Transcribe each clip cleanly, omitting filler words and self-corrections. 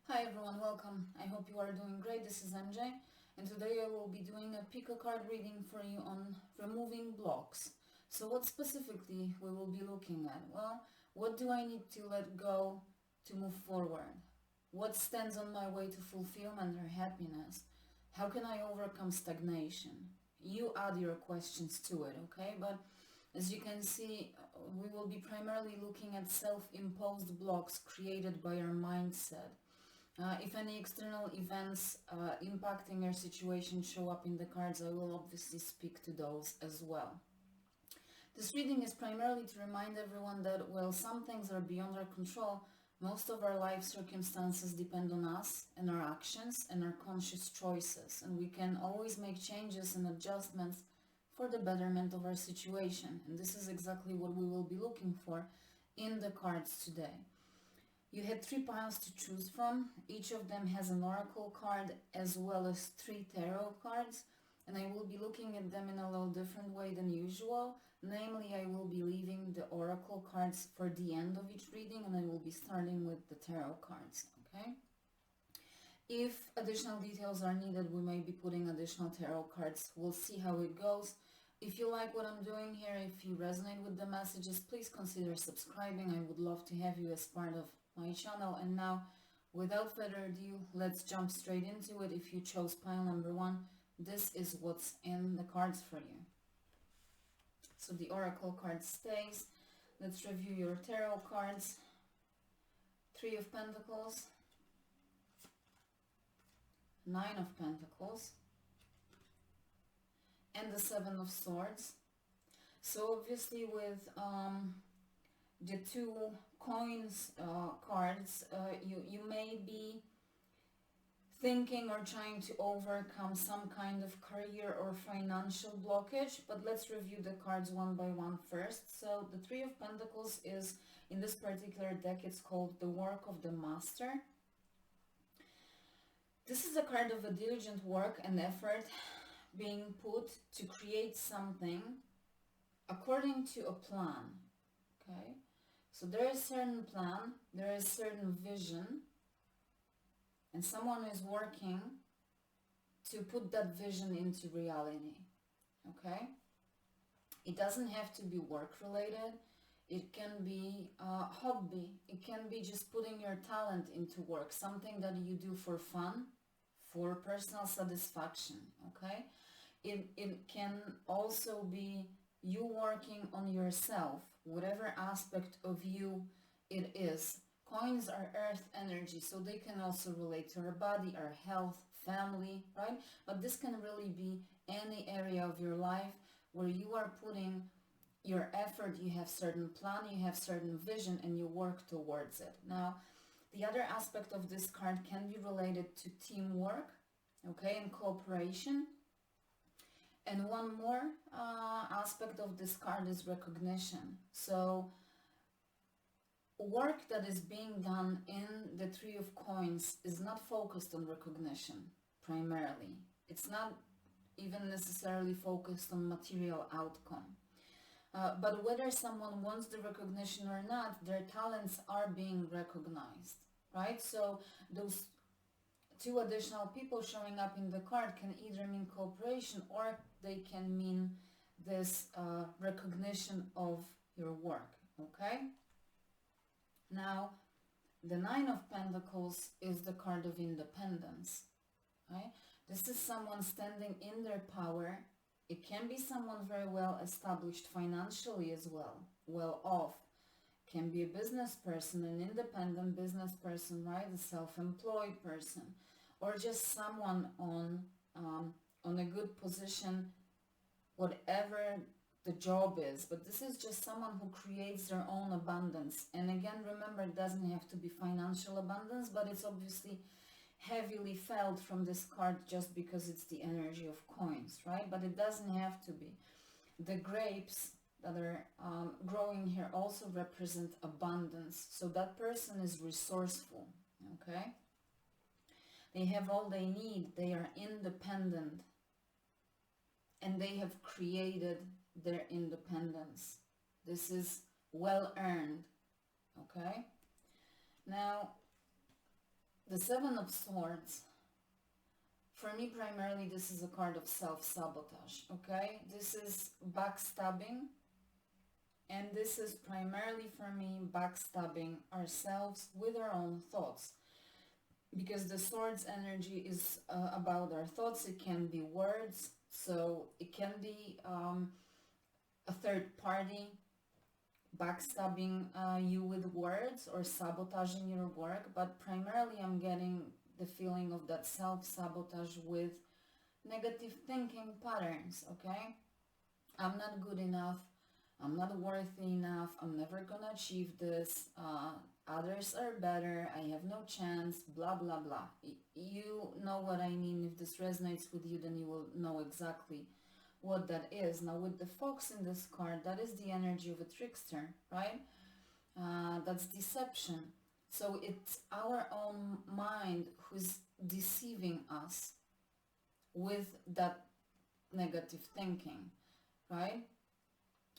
Hi everyone, welcome. I hope you are doing great. This is MJ, and today I will be doing a pick a card reading for you on removing blocks. So what specifically we will be looking at? Well, what do I need to let go to move forward? What stands on my way to fulfillment or happiness? How can I overcome stagnation? You add your questions to it, okay? But as you can see, we will be primarily looking at self-imposed blocks created by our mindset. If any external events impacting your situation show up in the cards, I will obviously speak to those as well. This reading is primarily to remind everyone that while some things are beyond our control, most of our life circumstances depend on us and our actions and our conscious choices, and we can always make changes and adjustments for the betterment of our situation. And this is exactly what we will be looking for in the cards today. You had 3 piles to choose from. Each of them has an oracle card as well as 3 tarot cards, and I will be looking at them in a little different way than usual. Namely, I will be leaving the oracle cards for the end of each reading, and I will be starting with the tarot cards, okay? If additional details are needed, we may be putting additional tarot cards. We'll see how it goes. If you like what I'm doing here, if you resonate with the messages, please consider subscribing. I would love to have you as part of my channel. And now, without further ado, let's jump straight into it. If you chose pile number 1, this is what's in the cards for you. So the oracle card stays. Let's review your tarot cards. 3 of Pentacles, 9 of Pentacles, and the 7 of Swords. So obviously with the 2 coins cards, you may be thinking or trying to overcome some kind of career or financial blockage, but let's review the cards one by one first. So the 3 of Pentacles is, in this particular deck, it's called the work of the master. This is a card of a diligent work and effort being put to create something according to a plan, okay? So there is a certain plan, there is certain vision, and someone is working to put that vision into reality, okay? It doesn't have to be work related. It can be a hobby. It can be just putting your talent into work, something that you do for fun, for personal satisfaction, okay? It can also be you working on yourself, whatever aspect of you it is. Coins are earth energy, so they can also relate to our body, our health, family, right? But this can really be any area of your life where you are putting your effort, you have certain plan, you have certain vision, and you work towards it. Now, the other aspect of this card can be related to teamwork, okay, and cooperation. And one more aspect of this card is recognition. So work that is being done in the 3 of Coins is not focused on recognition primarily. It's not even necessarily focused on material outcome. But whether someone wants the recognition or not, their talents are being recognized, right? So those 2 additional people showing up in the card can either mean cooperation or they can mean this recognition of your work, okay? Now, the 9 of Pentacles is the card of independence, right? This is someone standing in their power. It can be someone very well established financially as well, well off. Can be a business person, an independent business person, right? A self-employed person, or just someone on a good position, whatever the job is. But this is just someone who creates their own abundance. And again, remember, it doesn't have to be financial abundance, but it's obviously heavily felt from this card just because it's the energy of coins, right? But it doesn't have to be. The grapes that are growing here also represent abundance. So that person is resourceful, okay? They have all they need. They are independent. And they have created their independence. This is well earned, okay? Now, The Seven of Swords. For me, primarily, this is a card of self-sabotage, okay? This is backstabbing, and this is primarily, for me, backstabbing ourselves with our own thoughts. Because the Swords energy is about our thoughts. It can be words, so it can be a third party backstabbing you with words or sabotaging your work, but primarily I'm getting the feeling of that self-sabotage with negative thinking patterns, okay? I'm not good enough, I'm not worthy enough, I'm never gonna achieve this, others are better, I have no chance, blah blah blah. You know what I mean. If this resonates with you, then you will know exactly what that is. Now with the fox in this card, that is the energy of a trickster, right? That's deception. So it's our own mind who's deceiving us with that negative thinking, right?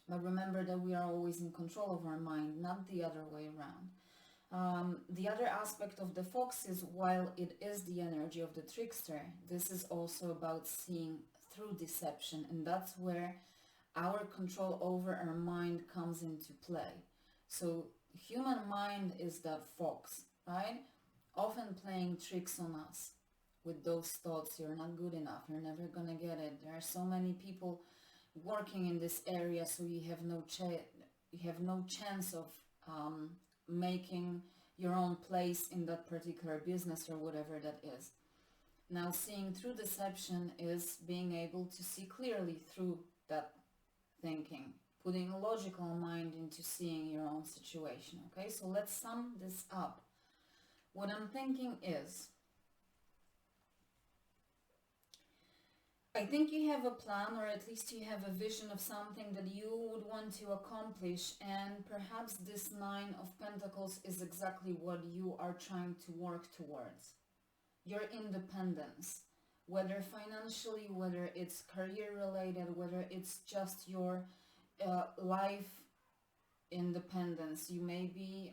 But remember that we are always in control of our mind, not the other way around. The other aspect of the fox is, while it is the energy of the trickster, this is also about seeing through deception, and that's where our control over our mind comes into play. So human mind is that fox, right? Often playing tricks on us with those thoughts. You're not good enough, you're never gonna get it, there are so many people working in this area, so you have no chance of making your own place in that particular business or whatever that is. Now, seeing through deception is being able to see clearly through that thinking, putting a logical mind into seeing your own situation. Okay, so let's sum this up. What I'm thinking is, I think you have a plan, or at least you have a vision of something that you would want to accomplish, and perhaps this Nine of Pentacles is exactly what you are trying to work towards. Your independence, whether financially, whether it's career related, whether it's just your life independence. You may be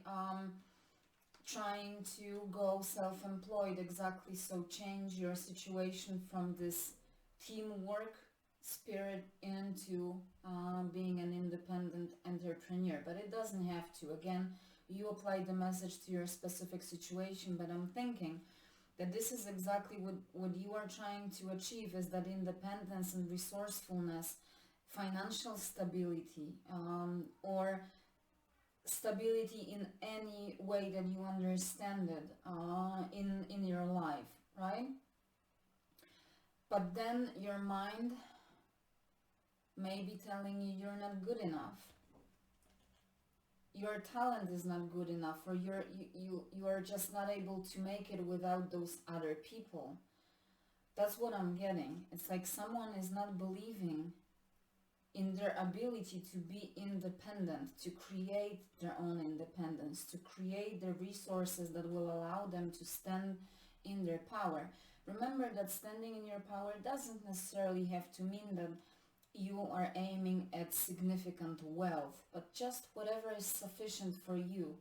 trying to go self-employed, exactly, so change your situation from this teamwork spirit into being an independent entrepreneur. But it doesn't have to. Again, you apply the message to your specific situation, but I'm thinking that this is exactly what you are trying to achieve, is that independence and resourcefulness, financial stability, or stability in any way that you understand it in your life, right? But then your mind may be telling you you're not good enough, your talent is not good enough, or you are just not able to make it without those other people. That's what I'm getting. It's like someone is not believing in their ability to be independent, to create their own independence, to create the resources that will allow them to stand in their power. Remember that standing in your power doesn't necessarily have to mean that you are aiming at significant wealth, but just whatever is sufficient for you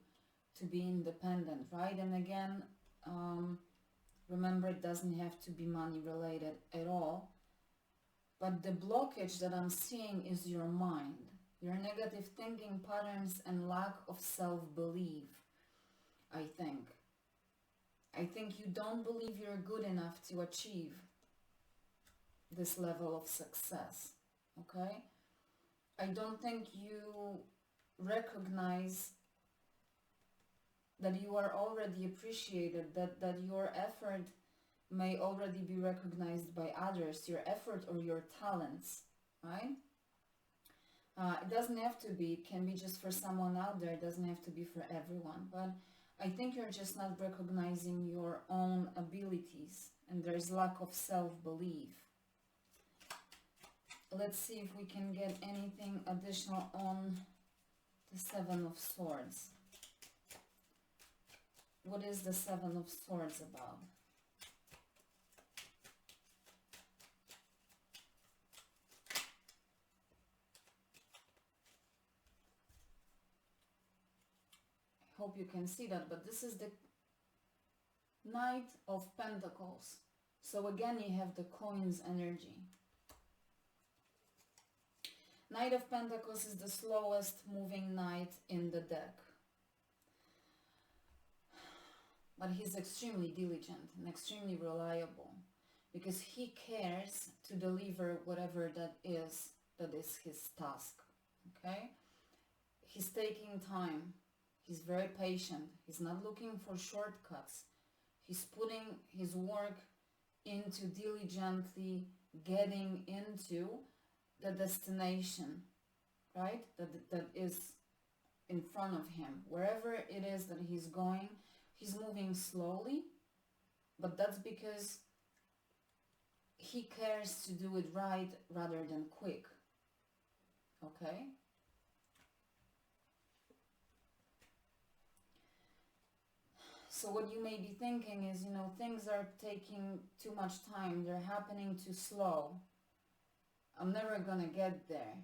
to be independent, right? And again, remember, it doesn't have to be money related at all. But the blockage that I'm seeing is your mind, your negative thinking patterns and lack of self-belief, I think. I think you don't believe you're good enough to achieve this level of success, okay? I don't think you recognize that you are already appreciated, that your effort may already be recognized by others, your effort or your talents, right? It doesn't have to be, it can be just for someone out there, it doesn't have to be for everyone, but I think you're just not recognizing your own abilities, and there's lack of self-belief. Let's see if we can get anything additional on the Seven of Swords. What is the Seven of Swords about? I hope you can see that, but this is Knight of Pentacles. So again, you have the coins energy. Knight of Pentacles is the slowest moving knight in the deck. But he's extremely diligent and extremely reliable, because he cares to deliver whatever that is his task. Okay? He's taking time. He's very patient. He's not looking for shortcuts. He's putting his work into diligently getting into the destination, right? That is in front of him. Wherever it is that he's going, he's moving slowly, but that's because he cares to do it right rather than quick. Okay? So what you may be thinking is, things are taking too much time. They're happening too slow. I'm never gonna get there.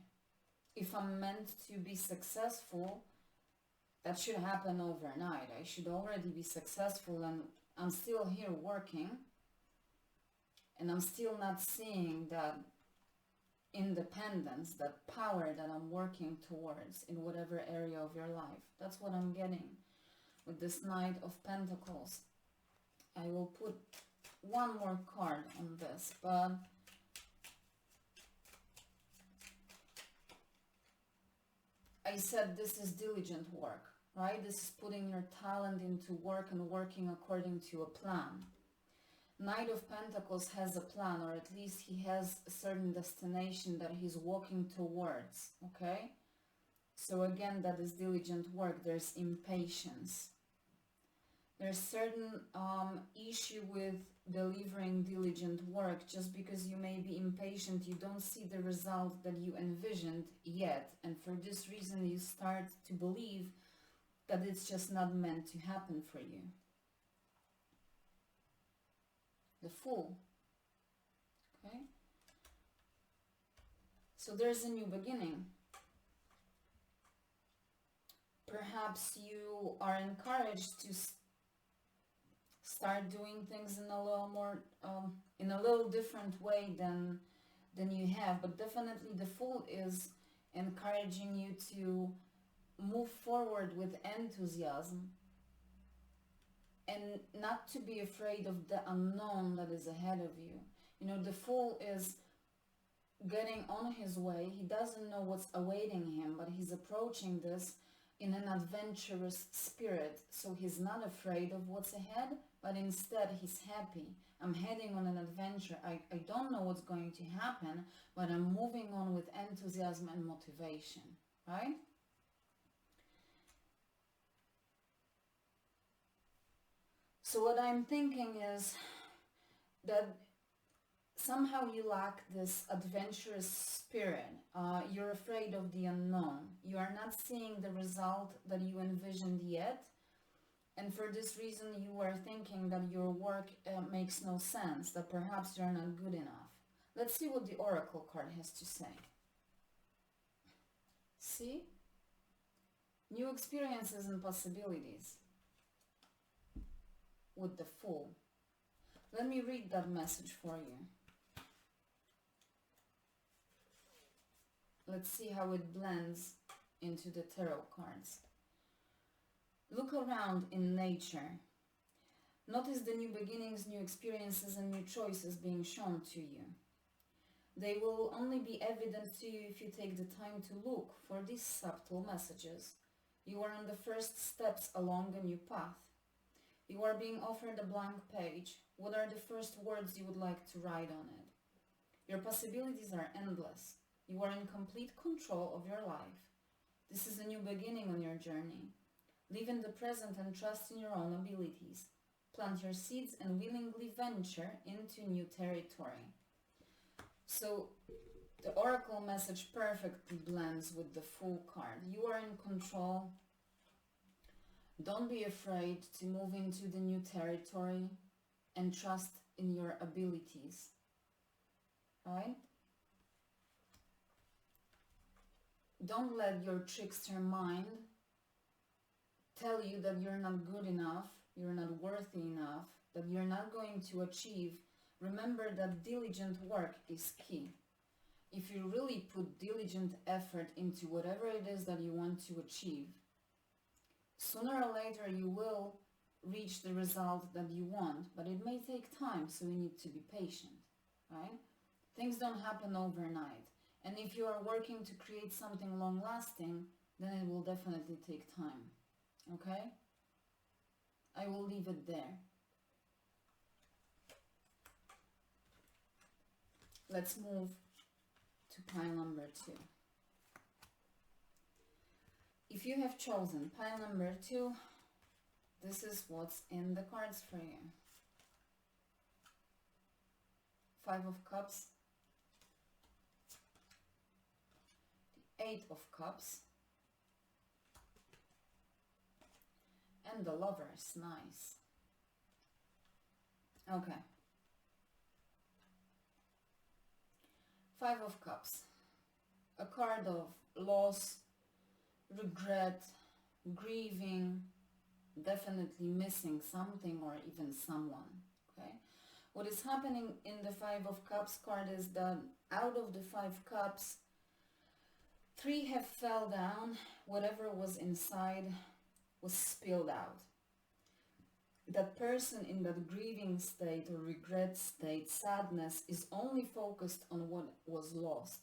If I'm meant to be successful, that should happen overnight. I should already be successful, and I'm still here working, and I'm still not seeing that independence, that power that I'm working towards in whatever area of your life. That's what I'm getting with this Knight of Pentacles. I will put one more card on this, but I said this is diligent work, right? This is putting your talent into work and working according to a plan. Knight of Pentacles has a plan, or at least he has a certain destination that he's walking towards, okay? So again, that is diligent work. There's impatience. There's certain issue with delivering diligent work. Just because you may be impatient, you don't see the result that you envisioned yet. And for this reason, you start to believe that it's just not meant to happen for you. The Fool. Okay? So there's a new beginning. Perhaps you are encouraged to start doing things in a little more, in a little different way than you have. But definitely the Fool is encouraging you to move forward with enthusiasm and not to be afraid of the unknown that is ahead of you. The Fool is getting on his way. He doesn't know what's awaiting him, but he's approaching this in an adventurous spirit. So he's not afraid of what's ahead, but instead he's happy. I'm heading on an adventure. I don't know what's going to happen, but I'm moving on with enthusiasm and motivation, right? So what I'm thinking is that somehow you lack this adventurous spirit. You're afraid of the unknown. You are not seeing the result that you envisioned yet. And for this reason, you are thinking that your work makes no sense, that perhaps you're not good enough. Let's see what the Oracle card has to say. See? New experiences and possibilities with the Fool. Let me read that message for you. Let's see how it blends into the tarot cards. Look around in nature. Notice the new beginnings, new experiences, and new choices being shown to you. They will only be evident to you if you take the time to look for these subtle messages. You are on the first steps along a new path. You are being offered a blank page. What are the first words you would like to write on it? Your possibilities are endless. You are in complete control of your life. This is a new beginning on your journey. Live in the present and trust in your own abilities. Plant your seeds and willingly venture into new territory. So the Oracle message perfectly blends with the Fool card. You are in control. Don't be afraid to move into the new territory and trust in your abilities. Right? Don't let your trickster mind tell you that you're not good enough, you're not worthy enough, that you're not going to achieve, remember that diligent work is key. If you really put diligent effort into whatever it is that you want to achieve, sooner or later you will reach the result that you want, but it may take time, so you need to be patient, right? Things don't happen overnight, and if you are working to create something long-lasting, then it will definitely take time, okay? I will leave it there. Let's move to pile number 2. If you have chosen pile number 2, this is what's in the cards for you. 5 of Cups, the 8 of Cups, and the Lovers. Nice. Okay. 5 of Cups, a card of loss, regret, grieving, definitely missing something or even someone, okay? What is happening in the 5 of Cups card is that out of the 5 cups, 3 have fell down, whatever was inside was spilled out. That person in that grieving state or regret state, sadness, is only focused on what was lost.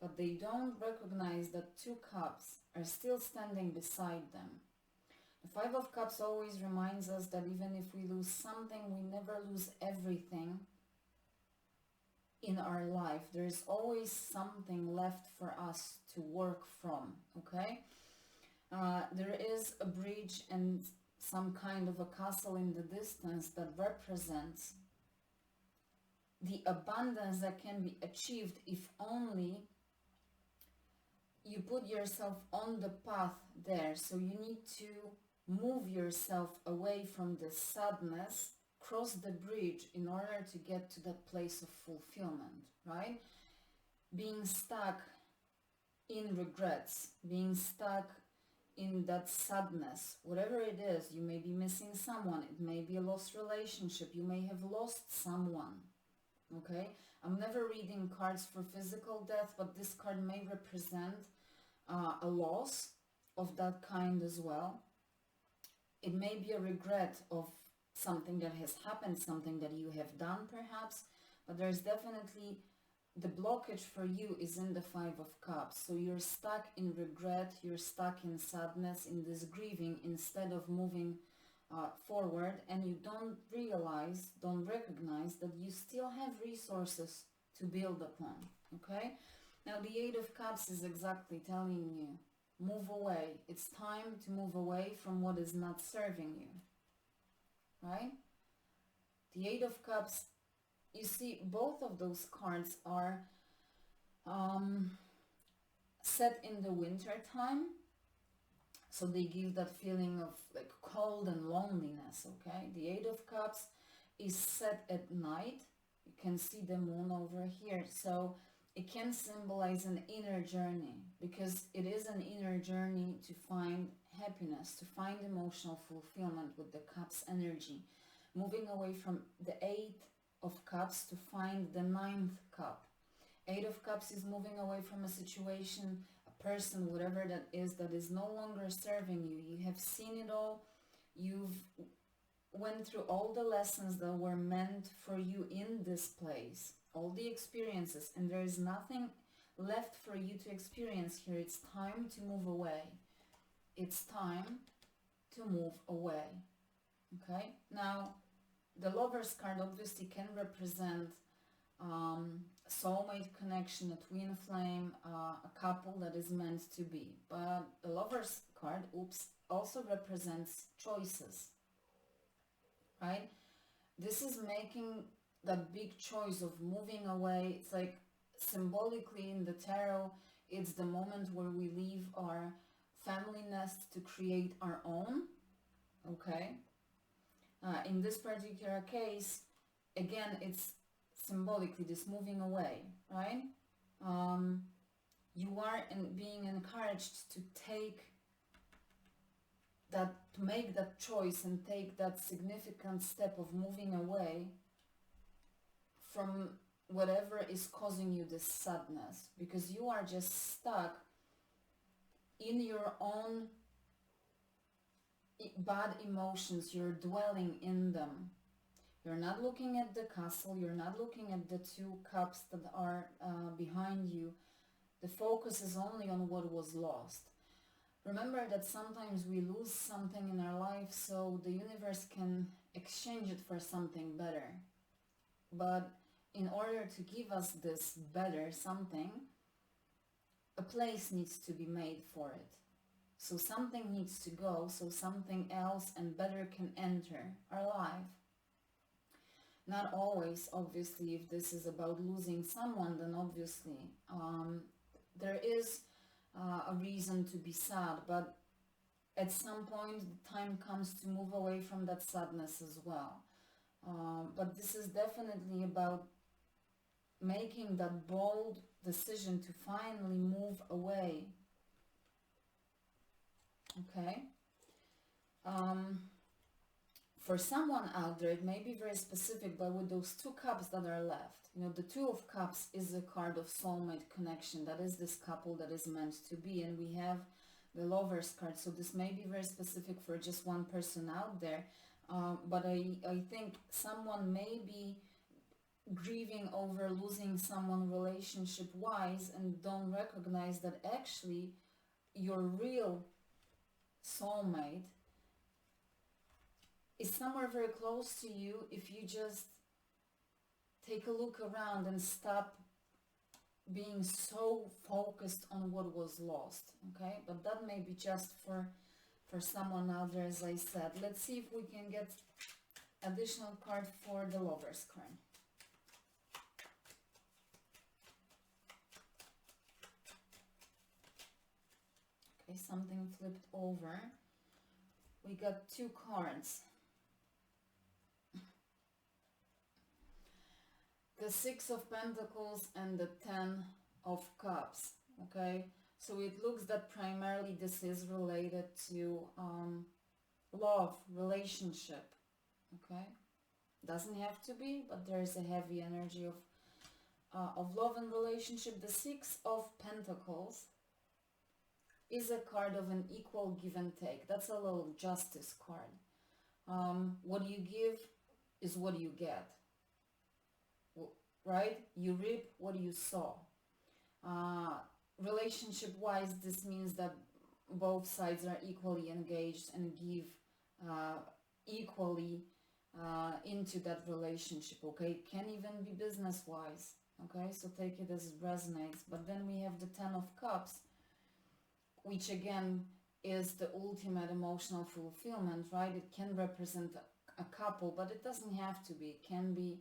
But they don't recognize that 2 cups are still standing beside them. The 5 of Cups always reminds us that even if we lose something, we never lose everything in our life. There is always something left for us to work from, okay? There is a bridge and some kind of a castle in the distance that represents the abundance that can be achieved if only you put yourself on the path there. So you need to move yourself away from the sadness, cross the bridge in order to get to that place of fulfillment, right? Being stuck in regrets, being stuck in that sadness, whatever it is, you may be missing someone, it may be a lost relationship, you may have lost someone, okay? I'm never reading cards for physical death, but this card may represent a loss of that kind as well. It may be a regret of something that has happened, something that you have done perhaps, but there's definitely the blockage for you is in the 5 of Cups. So you're stuck in regret, you're stuck in sadness, in this grieving, instead of moving forward, and you don't realize, don't recognize that you still have resources to build upon, okay? Now the 8 of Cups is exactly telling you, move away. It's time to move away from what is not serving you, right? The 8 of Cups, you see, both of those cards are set in the winter time, so they give that feeling of like cold and loneliness, okay? The 8 of Cups is set at night. You can see the moon over here, so it can symbolize an inner journey, because it is an inner journey to find happiness, to find emotional fulfillment with the Cups energy, moving away from the 8 of Cups to find the 9th cup. 8 of Cups is moving away from a situation, a person, whatever that is no longer serving you. You have seen it all. You've went through all the lessons that were meant for you in this place, all the experiences, and there is nothing left for you to experience here. It's time to move away. It's time to move away, okay? Now, the Lovers card obviously can represent soulmate connection, a twin flame, a couple that is meant to be. But the Lovers card, also represents choices, right? This is making that big choice of moving away. It's like symbolically in the tarot, it's the moment where we leave our family nest to create our own, okay? In this particular case, again, it's symbolically this moving away, right? You are being encouraged to take that to make that choice and take that significant step of moving away from whatever is causing you this sadness, because you are just stuck in your own bad emotions. You're dwelling in them. You're not looking at the castle, you're not looking at the two cups that are behind you. The focus is only on what was lost. Remember that sometimes we lose something in our life so the universe can exchange it for something better. But in order to give us this better something, a place needs to be made for it. So something needs to go, so something else and better can enter our life. Not always, obviously, if this is about losing someone, then obviously there is a reason to be sad, but at some point the time comes to move away from that sadness as well. But this is definitely about making that bold decision to finally move away. Okay? For someone out there, it may be very specific, but with those two cups that are left, you know, the Two of Cups is a card of soulmate connection. That is this couple that is meant to be. And we have the Lover's card. So this may be very specific for just one person out there. But I think someone may be grieving over losing someone relationship-wise and don't recognize that actually your real soulmate is somewhere very close to you if you just take a look around and stop being so focused on what was lost. Okay, but that may be just for someone out there, as I said. Let's see if we can get additional card for the Lover's card. Okay, something flipped over. We got two cards. The Six of Pentacles and the Ten of Cups. Okay, so it looks that primarily this is related to love, relationship. Okay, doesn't have to be, but there is a heavy energy of love and relationship. The Six of Pentacles is a card of an equal give and take. That's a little justice card. What you give is what you get. Right? You reap what you sow. Relationship-wise, this means that both sides are equally engaged and give equally into that relationship. Okay, it can even be business-wise. Okay, so take it as it resonates. But then we have the Ten of Cups, which again is the ultimate emotional fulfillment, right? It can represent a couple, but it doesn't have to be. It can be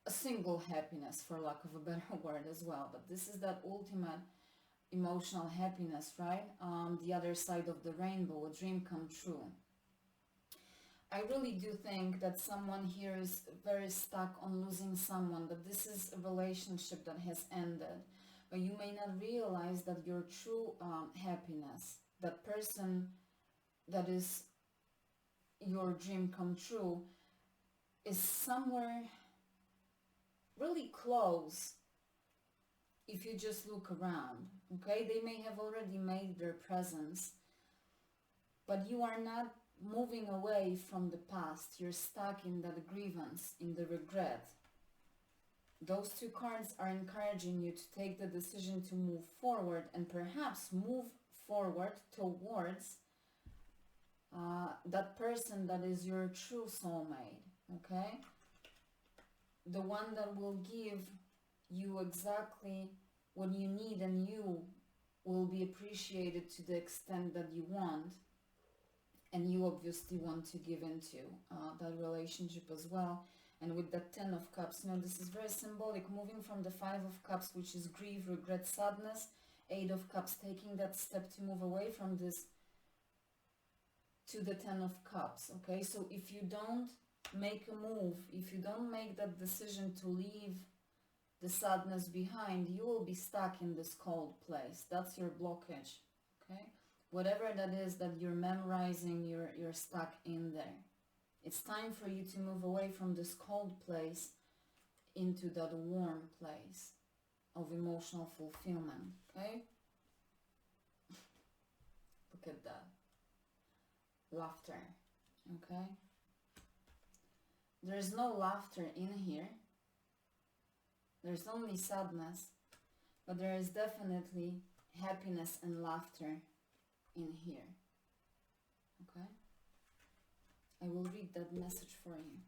a single happiness, for lack of a better word, as well. But this is that ultimate emotional happiness, right? The other side of the rainbow, a dream come true. I really do think that someone here is very stuck on losing someone, that this is a relationship that has ended. But you may not realize that your true happiness, that person that is your dream come true, is somewhere really close if you just look around. Okay, they may have already made their presence, but you are not moving away from the past. You're stuck in that grievance, in the regret. Those two cards are encouraging you to take the decision to move forward, and perhaps move forward towards that person that is your true soulmate. Okay, the one that will give you exactly what you need, and you will be appreciated to the extent that you want, and you obviously want to give into that relationship as well. And with the Ten of Cups, this is very symbolic, moving from the Five of Cups, which is grief, regret, sadness, Eight of Cups, taking that step to move away from this to the Ten of Cups. Okay, so if you don't make a move, if you don't make that decision to leave the sadness behind, you will be stuck in this cold place. That's your blockage. Okay, Whatever that is that you're memorizing, you're stuck in there. It's time for you to move away from this cold place into that warm place of emotional fulfillment, okay? Look at that. Laughter, okay? There's no laughter in here. There's only sadness, but there is definitely happiness and laughter in here, okay? I will read that message for you.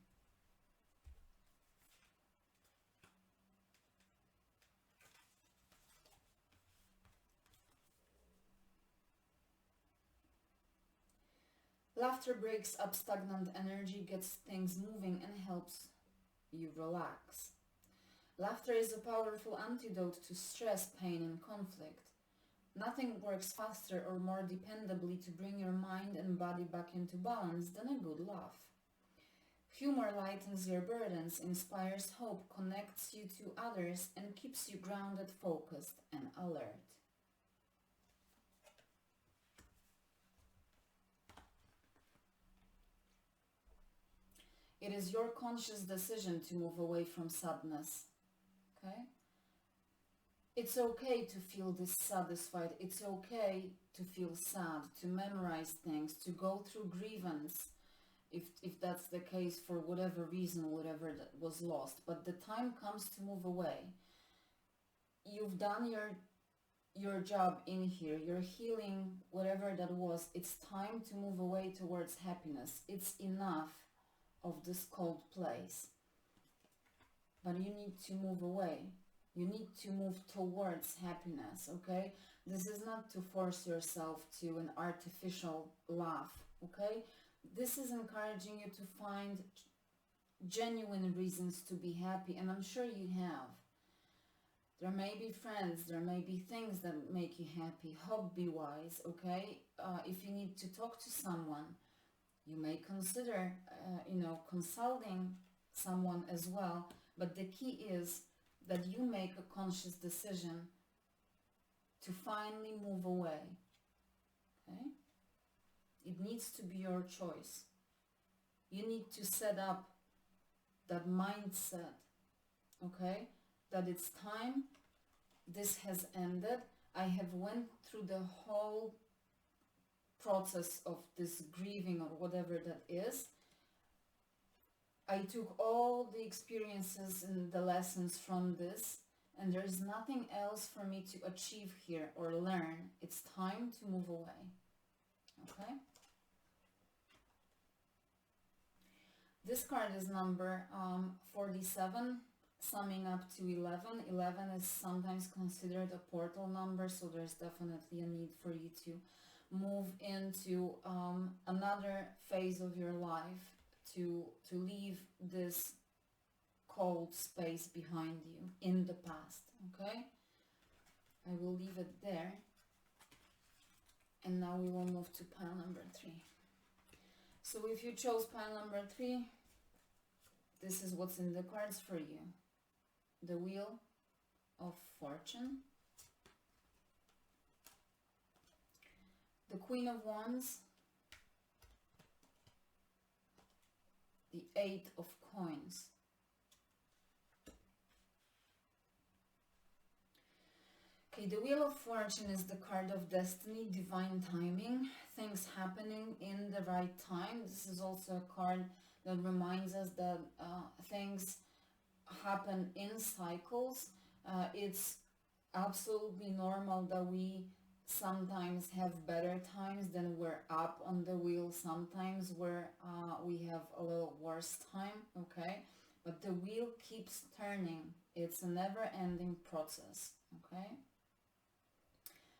Laughter breaks up stagnant energy, gets things moving, and helps you relax. Laughter is a powerful antidote to stress, pain, and conflict. Nothing works faster or more dependably to bring your mind and body back into balance than a good laugh. Humor lightens your burdens, inspires hope, connects you to others, and keeps you grounded, focused, and alert. It is your conscious decision to move away from sadness, okay? It's okay to feel dissatisfied. It's okay to feel sad, to memorize things, to go through grievance, if that's the case for whatever reason, whatever that was lost. But the time comes to move away. You've done your job in here. You're healing whatever that was. It's time to move away towards happiness. It's enough of this cold place. But you need to move away. You need to move towards happiness, okay? This is not to force yourself to an artificial laugh, okay? This is encouraging you to find genuine reasons to be happy, and I'm sure you have. There may be friends, there may be things that make you happy, hobby-wise, okay? If you need to talk to someone, you may consider, consulting someone as well. But the key is that you make a conscious decision to finally move away, okay? It needs to be your choice. You need to set up that mindset, okay? That it's time, this has ended. I have went through the whole process of this grieving or whatever that is. I took all the experiences and the lessons from this, and there is nothing else for me to achieve here or learn. It's time to move away, okay? This card is number 47, summing up to 11. 11 is sometimes considered a portal number, so there's definitely a need for you to move into another phase of your life, to leave this cold space behind you in the past, okay? I will leave it there. And now we will move to pile number 3. So if you chose pile number 3, this is what's in the cards for you. The Wheel of Fortune, the Queen of Wands, the 8 of Coins. Okay, the Wheel of Fortune is the card of destiny, divine timing, things happening in the right time. This is also a card that reminds us that things happen in cycles. It's absolutely normal that we sometimes have better times, then we're up on the wheel, sometimes we have a little worse time, okay? But the wheel keeps turning. It's a never-ending process, okay?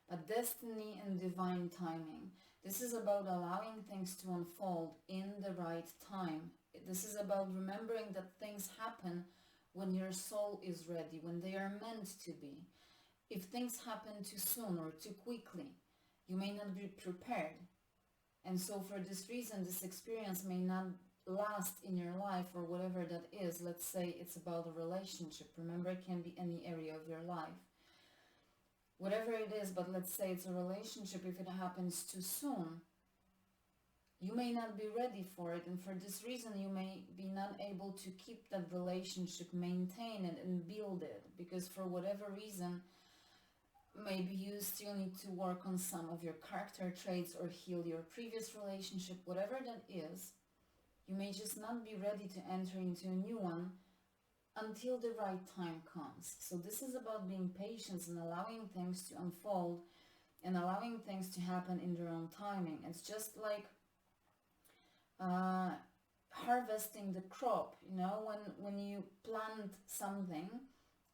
But destiny and divine timing. This is about allowing things to unfold in the right time. This is about remembering that things happen when your soul is ready, when they are meant to be. If things happen too soon or too quickly, you may not be prepared. And so for this reason, this experience may not last in your life or whatever that is. Let's say it's about a relationship. Remember, it can be any area of your life. whatever it is, but let's say it's a relationship, if it happens too soon, you may not be ready for it, and for this reason you may be not able to keep that relationship, maintain it and build it, because for whatever reason, maybe you still need to work on some of your character traits or heal your previous relationship, whatever that is. You may just not be ready to enter into a new one until the right time comes. So this is about being patient and allowing things to unfold and allowing things to happen in their own timing. It's just like harvesting the crop, you know, when you plant something,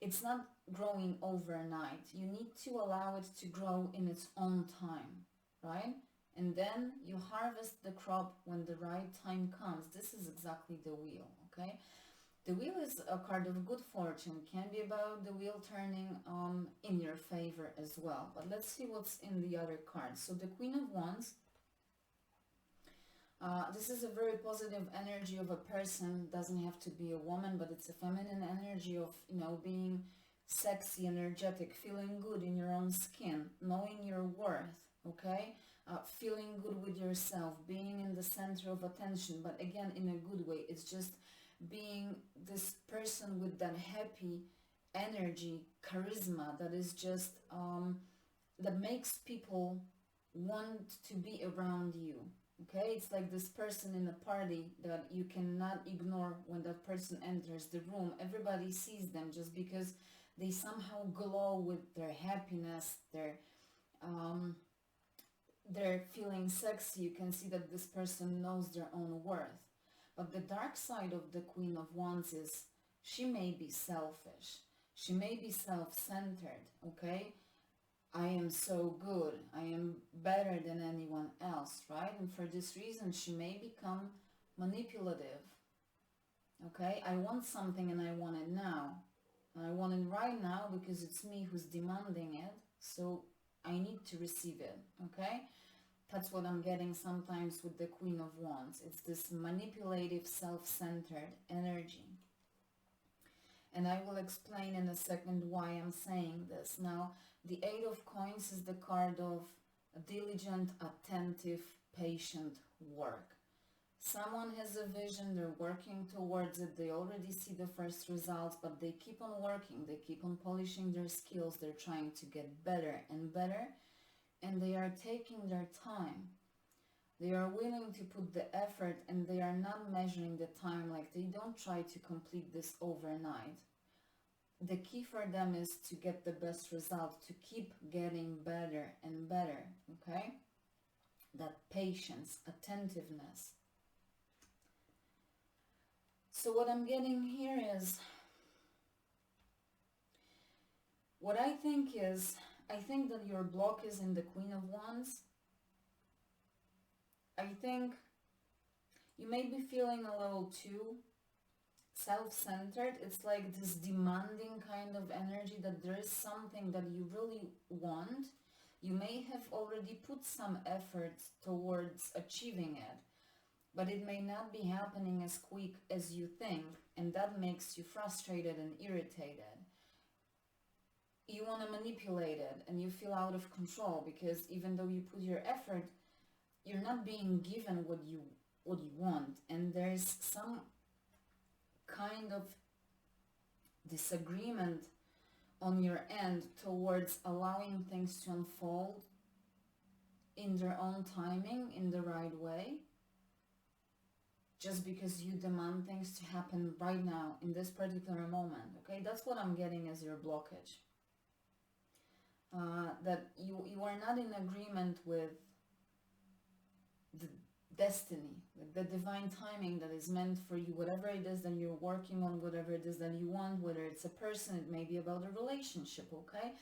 it's not growing overnight. You need to allow it to grow in its own time, right? And then you harvest the crop when the right time comes. This is exactly the wheel, okay? The wheel is a card of good fortune. It can be about the wheel turning in your favor as well. But let's see what's in the other cards. So the Queen of Wands. This is a very positive energy of a person. Doesn't have to be a woman, but it's a feminine energy of, you know, being sexy, energetic, feeling good in your own skin, knowing your worth, okay? Feeling good with yourself, being in the center of attention, but again, in a good way. It's just being this person with that happy energy, charisma, that is just, that makes people want to be around you. Okay, it's like this person in a party that you cannot ignore when that person enters the room. Everybody sees them just because they somehow glow with their happiness, they're feeling sexy. You can see that this person knows their own worth. But the dark side of the Queen of Wands is she may be selfish. She may be self-centered, okay? I am so good, I am better than anyone else, right? And for this reason, she may become manipulative, okay? I want something and I want it now. And I want it right now because it's me who's demanding it, so I need to receive it, okay? That's what I'm getting sometimes with the Queen of Wands. It's this manipulative, self-centered energy. And I will explain in a second why I'm saying this. Now, the Eight of Coins is the card of diligent, attentive, patient work. Someone has a vision, they're working towards it, they already see the first results, but they keep on working, they keep on polishing their skills, they're trying to get better and better, and they are taking their time. They are willing to put the effort, and they are not measuring the time, like they don't try to complete this overnight. The key for them is to get the best result, to keep getting better and better, okay? That patience, attentiveness. So what I'm getting here is, what I think that your block is in the Queen of Wands. I think you may be feeling a little too self-centered. It's like this demanding kind of energy, that there is something that you really want. You may have already put some effort towards achieving it, but it may not be happening as quick as you think, and that makes you frustrated and irritated. You want to manipulate it and you feel out of control, because even though you put your effort, you're not being given what you want, and there's some kind of disagreement on your end towards allowing things to unfold in their own timing, in the right way, just because you demand things to happen right now, in this particular moment, okay? That's what I'm getting as your blockage. That you are not in agreement with the destiny, the divine timing that is meant for you, whatever it is that you're working on, whatever it is that you want, whether it's a person, it may be about a relationship, okay?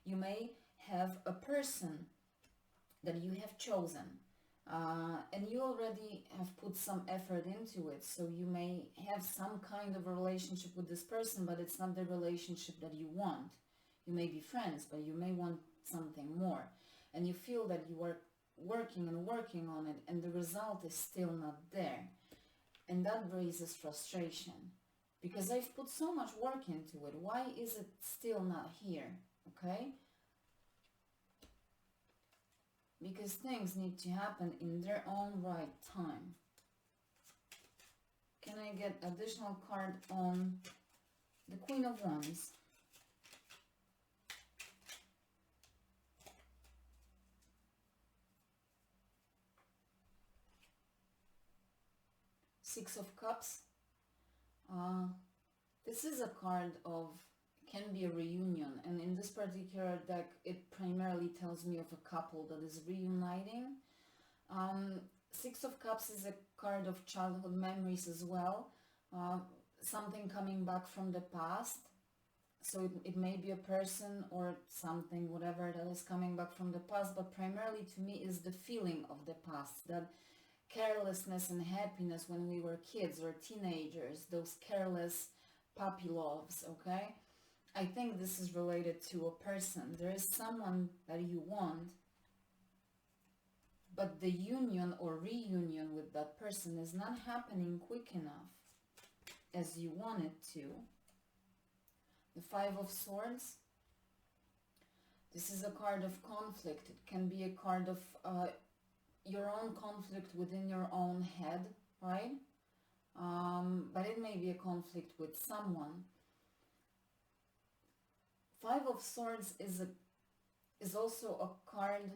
You may have a person that you have chosen, and you already have put some effort into it, so you may have some kind of a relationship with this person, but it's not the relationship that you want. You may be friends, but you may want something more, and you feel that you are working and working on it, and the result is still not there, and that raises frustration, because I've put so much work into it. Why is it still not here? Okay, because things need to happen in their own right time. Can I get additional card on the Queen of Wands? Six of Cups. This is a card of, can be a reunion, and in this particular deck it primarily tells me of a couple that is reuniting. Six of Cups is a card of childhood memories as well, something coming back from the past. So it may be a person or something, whatever, that is coming back from the past, but primarily to me is the feeling of the past, that carelessness and happiness when we were kids or teenagers, those careless puppy loves, okay? I think this is related to a person. There is someone that you want, but the union or reunion with that person is not happening quick enough as you want it to. The Five of Swords. This is a card of conflict. It can be a card of your own conflict within your own head, right? But it may be a conflict with someone. Five of Swords is also a card,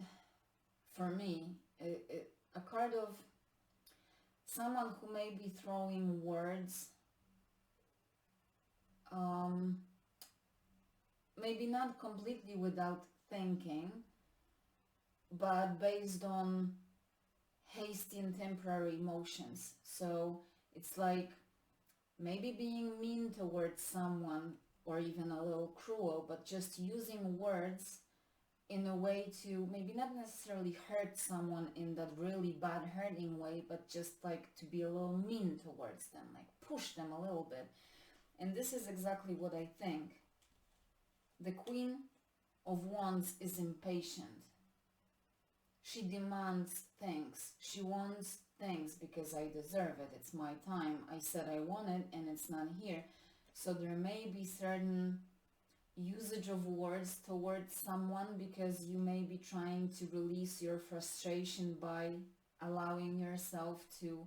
for me, a card of someone who may be throwing words, maybe not completely without thinking, but based on hasty and temporary emotions. So it's like maybe being mean towards someone, or even a little cruel, but just using words in a way to maybe not necessarily hurt someone in that really bad hurting way, but just like to be a little mean towards them, like push them a little bit. And this is exactly what I think. The Queen of Wands is impatient. She demands things. She wants things because I deserve it. It's my time. I said I want it and it's not here. So there may be certain usage of words towards someone because you may be trying to release your frustration by allowing yourself to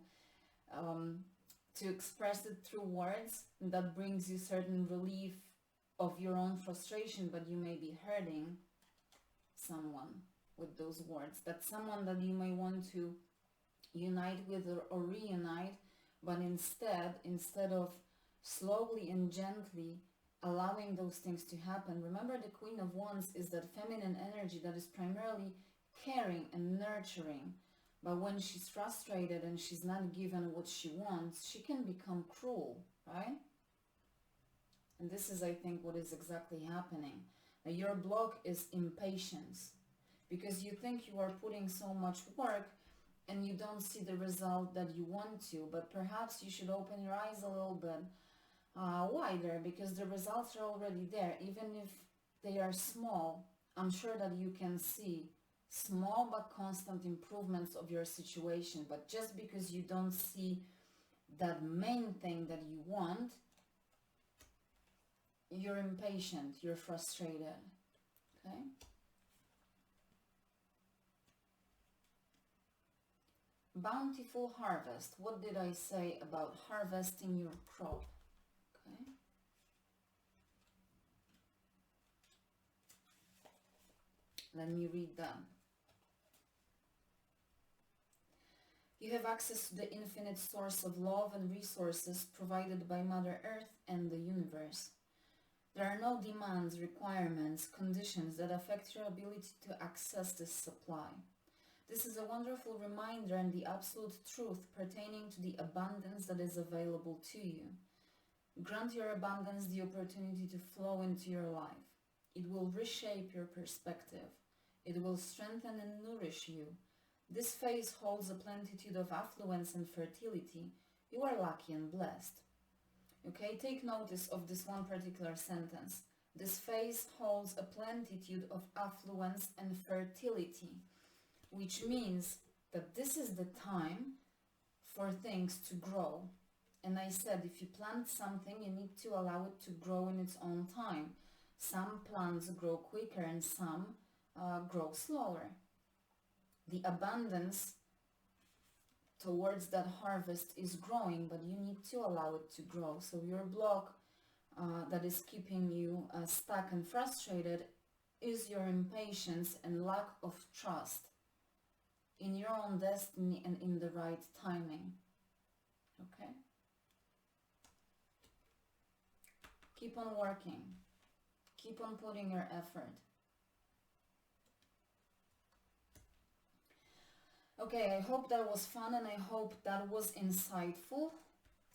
express it through words. That brings you certain relief of your own frustration, but you may be hurting someone with those words. That's someone that you may want to unite with or reunite, but instead of slowly and gently allowing those things to happen. Remember, the Queen of Wands is that feminine energy that is primarily caring and nurturing, but when she's frustrated and she's not given what she wants, she can become cruel, right? And this is, I think, what is exactly happening. Now, your block is impatience, because you think you are putting so much work and you don't see the result that you want to, but perhaps you should open your eyes a little bit wider, because the results are already there. Even if they are small, I'm sure that you can see small but constant improvements of your situation. But just because you don't see that main thing that you want, you're impatient, you're frustrated, okay? Bountiful harvest. What did I say about harvesting your crop? Okay. Let me read that. You have access to the infinite source of love and resources provided by Mother Earth and the universe. There are no demands, requirements, conditions that affect your ability to access this supply. This is a wonderful reminder and the absolute truth pertaining to the abundance that is available to you. Grant your abundance the opportunity to flow into your life. It will reshape your perspective. It will strengthen and nourish you. This phase holds a plenitude of affluence and fertility. You are lucky and blessed. Okay, take notice of this one particular sentence. This phase holds a plenitude of affluence and fertility, which means that this is the time for things to grow. And I said, if you plant something, you need to allow it to grow in its own time. Some plants grow quicker and some grow slower. the abundance towards that harvest is growing, but you need to allow it to grow. So your block that is keeping you stuck and frustrated is your impatience and lack of trust in your own destiny and in the right timing. Okay? Keep on working. Keep on putting your effort. Okay, I hope that was fun and I hope that was insightful.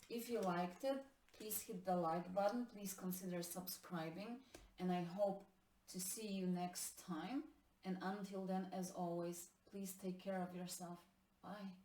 If you liked it, please hit the like button. Please consider subscribing. And I hope to see you next time. And until then, as always, please take care of yourself. Bye.